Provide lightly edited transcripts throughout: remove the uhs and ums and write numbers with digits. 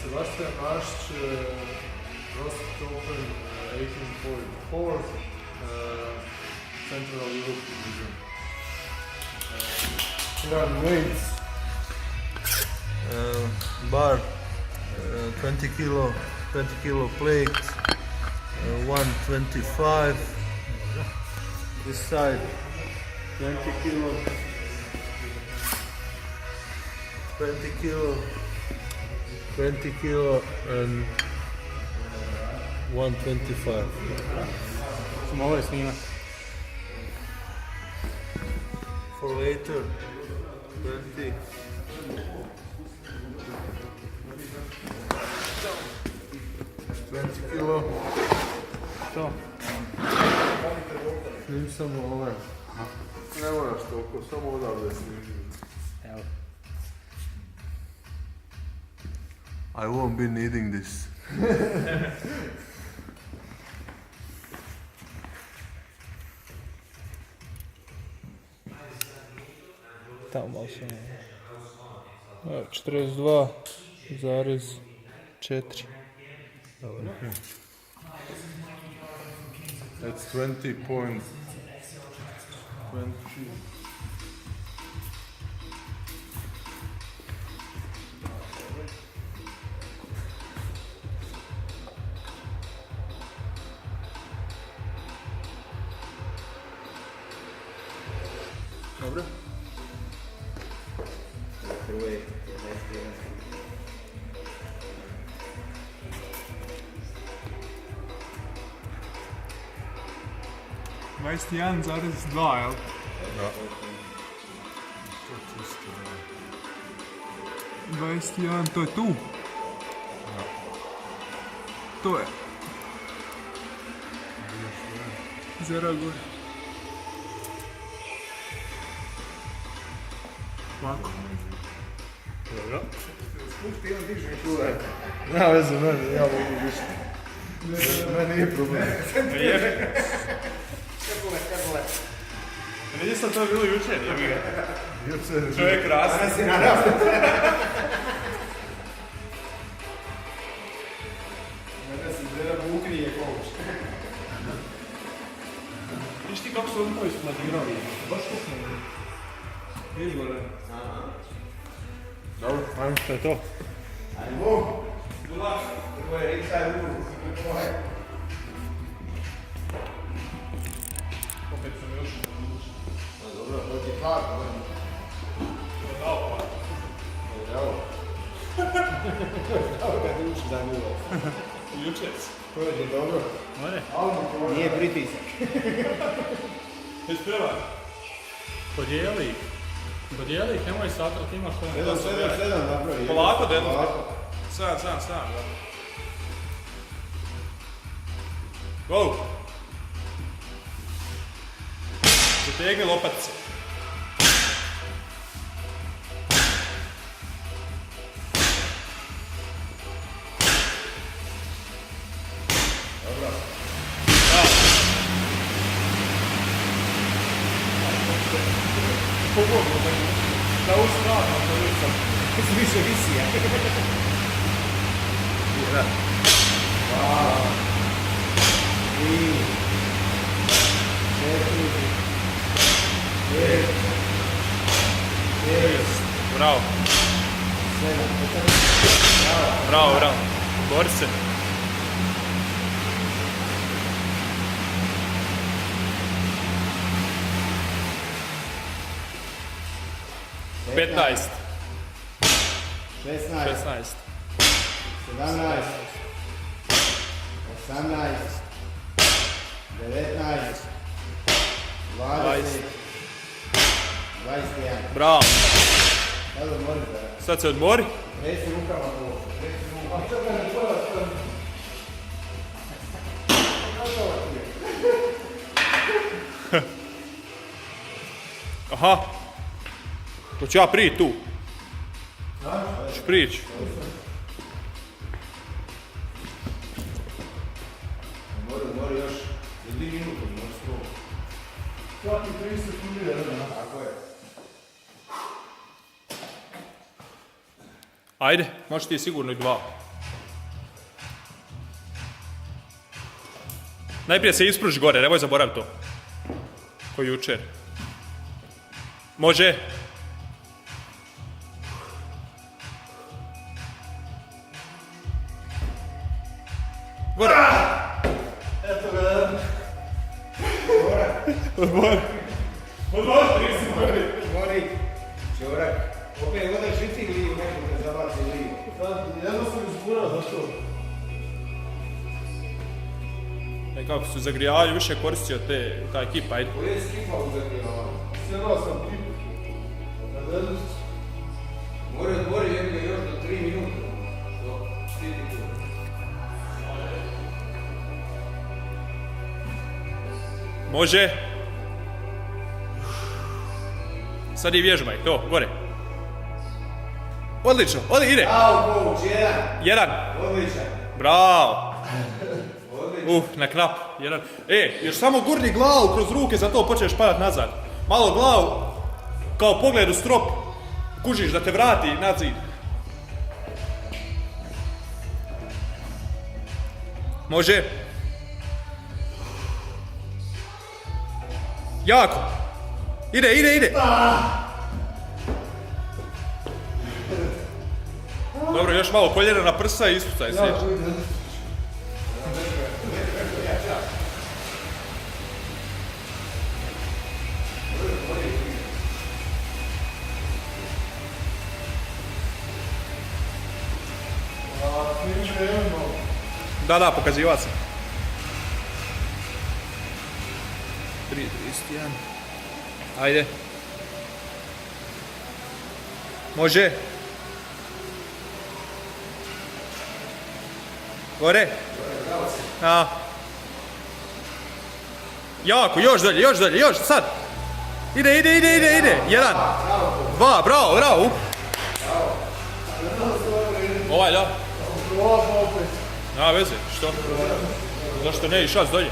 Sebastian Ašć, CrossFit Open 18.4, Central Europe division. Run weights. Bar, 20 kilo plate, 125. This side, 20 kilo, 20 kilo and 125. Smo ovo je snimat. For later, 20. Kilo. Što? Snim samo ovaj. Ne moraš toliko, samo odavde snim. Evo. I won't be needing this. Tamo malo sam. 42,4. That's 20.20. Dobro. Prvo je 21,2, jel? Da. 21, to je tu? Da. To je. Zera gore. Ovako. Dobro. Spušti jedan diže i čuvaj. Nema veze, meni, ja mogu više. Meni nije problem. Kako le. Nisam to bilo jučer, jebi ga. Jučer. Čovjek raste. Danas je naravno. Mene se Zera ukrije koš. Viš ti kako su oni koji su nadirali? Baš kupno. Viš gore. Dobro, ajmo. To je to. Ajmo. Prvo je riksaj uru. Opet sam još. Dobro, to ti je hladno. Dao pa. Evo. Evo kad uči za nula. Jučer. To je dobro. More. Nije pritisak. Jesi prva? Podijeli. Podijeli ih, nemoj satrati, imaš to. 7 napravi. Polako, dedo. Polako. Sam. Go! Zategni lopatice. Dobro. Da ustrano, to je sam. Više visija. 2, 3, 4, 5, 6, Bravo. 7. Bravo. Bori se. Petnaest. 16, 16. 17, 18, 19, 20, 21. Bravo. Sada odmorite. Sad se odmori. Reci rukama to. Reci rukama. Aha. Hoću ja prije tu. Hoću prići. Mori još 2 minute, možeš to. Svaki 30 sekundi vremena. Tako je. Ajde, možeš ti sigurno i 2. Najprije se ispruži gore, nemoj zaborav to. Ko jučer. Može. Gore. Eto ga. Odmor. Odmor, 30 prvi. Mori, čorak. Opet odeš i ti lijevo, neko te zabaci lijevo. Jedno sam izgurao, zašto? Kako su zagrijavali, više koristio ta ekipa, ajde. Koje je skipa u zagrijavanju? Sjedao sam tipu. Mori jedno još do 3 minuta. Do štiti tu. Može. Sad i vježbaj, to, gore. Odlično, ide. Bravo, coach, jedan. Odličan. Bravo. Odličan. Na knap, jedan. Još samo gurni glavu kroz ruke, zato počneš padat nazad. Malo glavu, kao pogled u strop, kužiš da te vrati na zid. Može. Jako. Ide. Dobro, još malo koljena na prsa i ispucaj se. Da, pokaziva se. 3:31. Ajde. Može. Gore. Jako, još dalje, sad. Ide. 1, 2, bravo. Ovaj, da. Nema veze, što? Zašto ne išao dolje?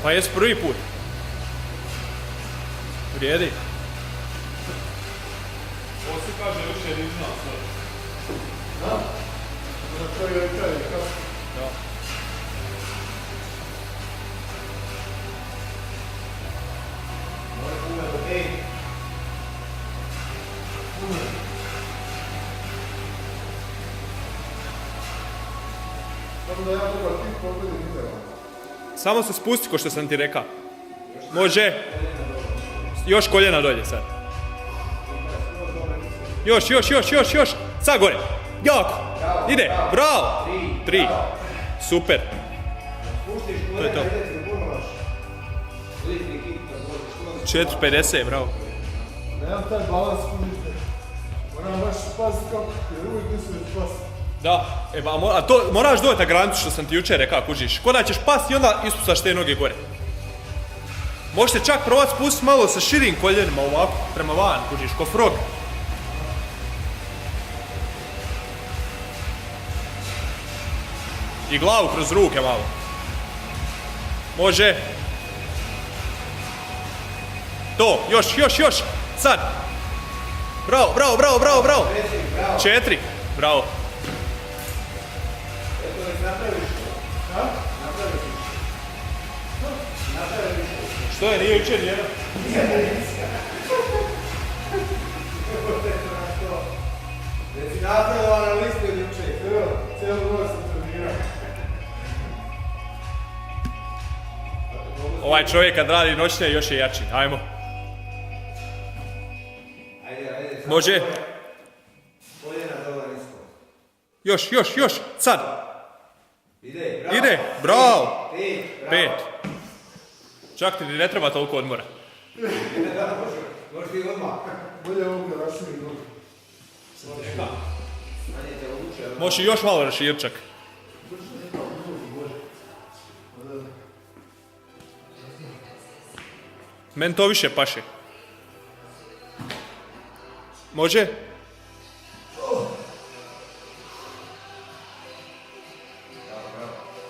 Pa jes prvi put. Vrijedi. Ovo se kaže još je rižna sve. Da? Za koji je kaj, kako? Da. Mora puno do 5. Samo da ja dobar tip pogledim video. Samo se spusti ko što sam ti rekao. Može. Još koljena dolje sad. Još. Sad gore. Jako. Ide. Bravo. 3. Super. Puštiš To je to. kolega, idete puno loš. Slitni kip kad voliš. 4:50, bravo. Nemam taj balans kužite. Moram baš spasiti kako, jer uvijek mislim da spasiti. Da. A to moraš dojeti na granicu što sam ti jučer rekao, kužiš. Ko da ćeš pasti i onda ispucaš te noge gore. Možete čak probati spustiti malo sa širim koljenima ovako, prema van, kužiš, ko frog. I glavu kroz ruke malo. Može. To, još. Sad. Bravo. 4. Bravo. Eto nek napraviš to. Napraviš. Što je, nije jučer jedan? Reci napravila na listu od juče. Cijelu noć sam trenirao. Ovaj čovjek kad radi noćne još je jači. Ajmo. Ajde. Može. Koljena dobar isto. Još. Sad. Ide. Bravo. 5. Čak ti ne treba toliko odmora. Možeš ti odmah. Bolje ovog da raširim nogu. Možeš još malo raširiti čak. Meni to više paše. Može?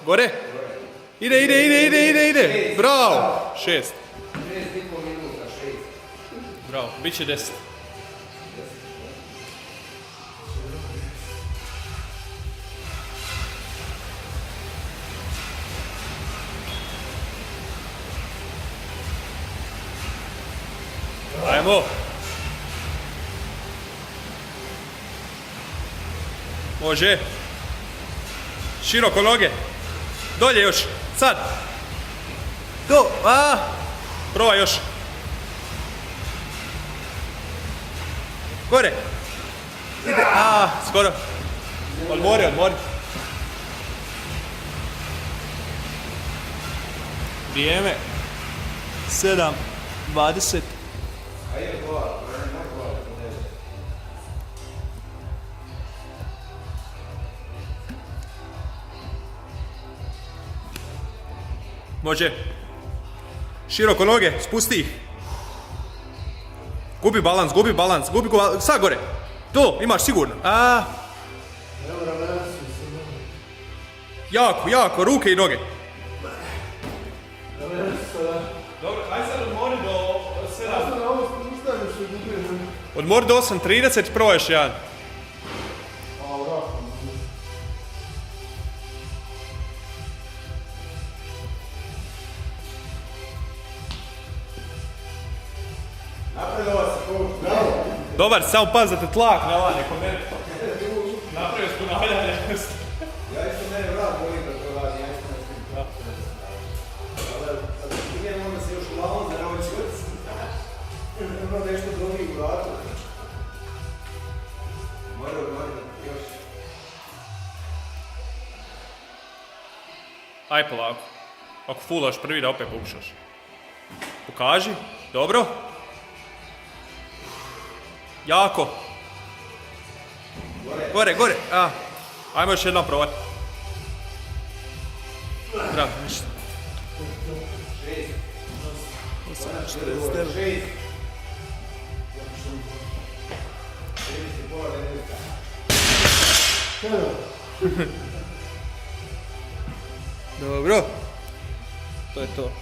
Gore? Ide. Bravo. 6. 6,5 minuta, 6. Bravo. Biće 10. Ajmo. Može. Široko noge. Dolje još. Sad. To. Probaj još. Gore. Ide. Skoro. Odmori. Vrijeme. 7:20. Ajde, hvala. Može. Široko noge, spusti ih. Gubi balans. Sad gore. To, imaš sigurno. Jako, ruke i noge. Dobro, aj sad odmori do 7. Odmori do 8:30, probaš jedan. Dobar, samo paz da te tlak ne lane kod mene. Napravio s ponavljanje. Ja isto mene vrat boli da to radi, ja isto ne smijem. Ali sad idem onda se još glavom za naočuc. Ono nešto drugi u vratu. Mora, još. Aj polako. Ako fulaš prvi da opet pokušaš. Pokaži, dobro. Jako. Gore. Ajmo još jednom probati. Bravo, ništa. 6. Dobro. To je to.